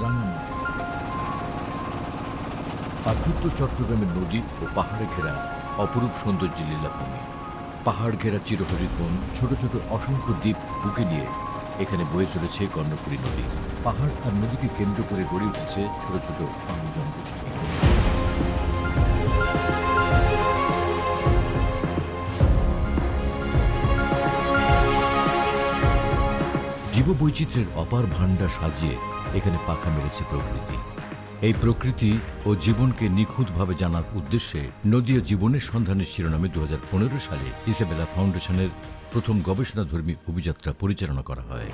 রাঙামাটি পার্বত্য চট্টগ্রামের নদী ও পাহাড়ে ঘেরা অপরূপ সৌন্দর্য লীলাভূমি। পাহাড় ঘেরা চিরহরিৎ বন, ছোট ছোট অসংখ্য দ্বীপ বুকে নিয়ে এখানে বয়ে চলেছে কর্ণফুলী নদী। পাহাড় আর নদীকে কেন্দ্র করে গড়ে উঠেছে ছোট ছোট পাহাড়ি জনগোষ্ঠী। জীববৈচিত্র্যের অপার ভাণ্ডার সাজিয়ে এখানে পাখা মেরেছে প্রকৃতি। এই প্রকৃতি ও জীবনকে নিখুঁতভাবে জানার উদ্দেশ্যে নদী ও জীবনের সন্ধানের শিরোনামে 2015 সালে ইসাবেলা ফাউন্ডেশনের প্রথম গবেষণাধর্মী অভিযাত্রা পরিচালনা করা হয়।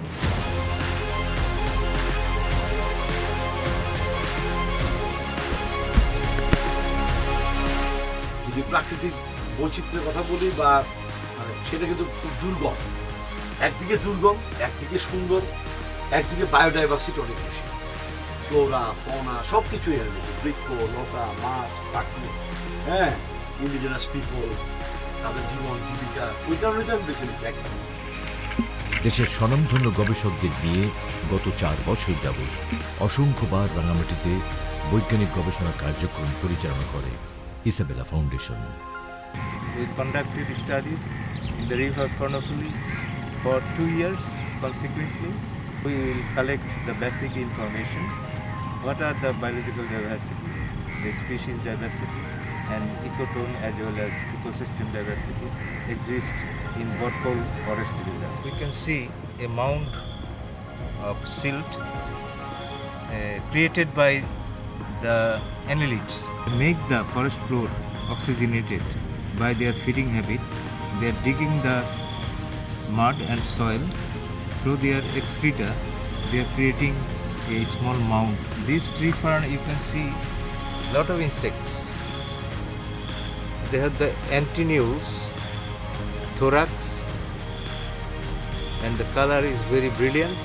যদি প্রাকৃতিক বৈচিত্র্যের কথা বলি বা সেটা কিন্তু খুব দুর্গম, একদিকে দুর্গম, একদিকে সুন্দর, একদিকে বায়োডাইভার্সিটি অনেক বেশি, ফ্লোরা ফৌনা সব কিছুই এর মধ্যে, বৃক্ষ লতা মাছ পাখি, হ্যাঁ, ইন্ডিজিনাস পিপল, তাদের জীবন জীবিকা, ওই কারণে আমি বেছে নিচ্ছি একদম। দেশের স্বনামধন্য গবেষকদের নিয়ে গত 4 বছর যাবৎ অসংখ্যবার রাঙামাটিতে বৈজ্ঞানিক গবেষণা কার্যক্রম পরিচালনা করে Isabella foundation. We conducted studies in the river Karnafuli for 2 years consequently. We will collect the basic information. What are the biological diversity, the species diversity, and ecotone as well as ecosystem diversity exist in Borkol Forest Reserve. We can see a mound of silt created by the annelids to make the forest floor oxygenated. By their feeding habit, they are digging the mud and soil. Through their excreta, they are creating a small mound. This tree fern, you can see lot of insects. They have the antennules, thorax, and the color is very brilliant.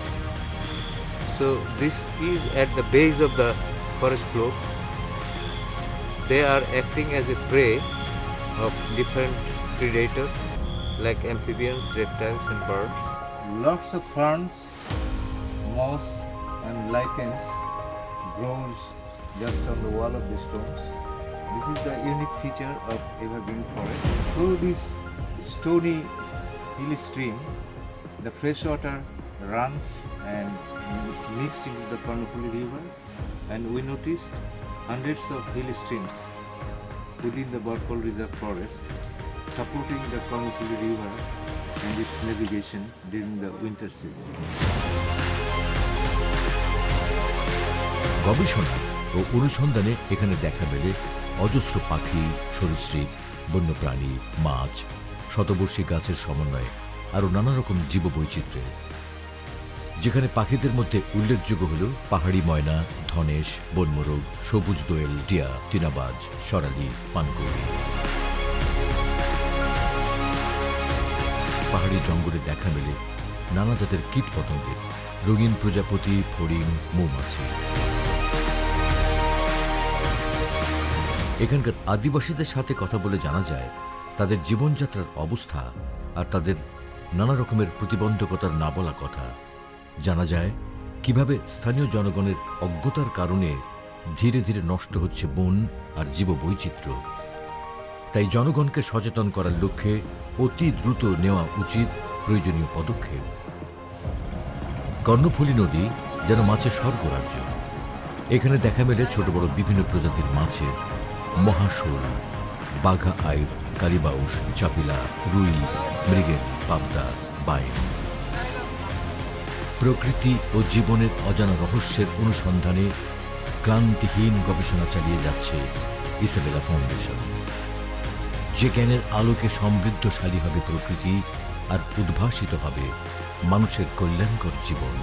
So this is at the base of the forest floor. They are acting as a prey of different predators like amphibians, reptiles and birds. Lots of ferns, moss and lichens grows just on the wall of the stones. This is the unique feature of evergreen forest. Through this stony hilly stream, the fresh water runs and mixed into the Karnafuli river, and we noticed hundreds of hilly streams within the Borkol Reserve Forest supporting the Karnafuli river and its navigation during the winter season. গবেষণা ও অনুসন্ধানে এখানে দেখা মেলে অজস্র পাখি, সরীসৃপ, বন্যপ্রাণী, মাছ, শতবর্ষী গাছের সমন্বয়ে আরও নানা রকম জীববৈচিত্র্য। যেখানে পাখিদের মধ্যে উল্লেখযোগ্য হল পাহাড়ি ময়না, ধনেশ, বনমোরগ, সবুজ দোয়েল, টিয়া, টিনাবাজ, সরালি, পানকৌড়ি। পাহাড়ি জঙ্গলে দেখা মেলে নানা জাতের কীট পতঙ্গের, রঙিন প্রজাপতি, ফড়িং, মৌমাছি। এখানকার আদিবাসীদের সাথে কথা বলে জানা যায় তাদের জীবনযাত্রার অবস্থা আর তাদের নানা রকমের প্রতিবন্ধকতার না বলা কথা। জানা যায় কিভাবে স্থানীয় জনগণের অজ্ঞতার কারণে ধীরে ধীরে নষ্ট হচ্ছে বন আর জীববৈচিত্র্য। তাই জনগণকে সচেতন করার লক্ষ্যে অতি দ্রুত নেওয়া উচিত প্রয়োজনীয় পদক্ষেপ। কর্ণফুলী নদী যেন মাছের স্বর্গরাজ্য। এখানে দেখা মেলে ছোট বড় বিভিন্ন প্রজাতির মাছের, মহাশোল, বাঘা আইর, কালিবাউস, চাপিলা, রুই, মৃগেল, পাবদা, বাইন। প্রকৃতি ও জীবনের অজানা রহস্যের অনুসন্ধানে ক্লান্তিহীন গবেষণা চালিয়ে যাচ্ছে ইসাবেলা ফাউন্ডেশন। যে জ্ঞানের আলোকে সমৃদ্ধশালী হবে প্রকৃতি আর উদ্ভাসিত হবে মানুষের কল্যাণকর জীবন।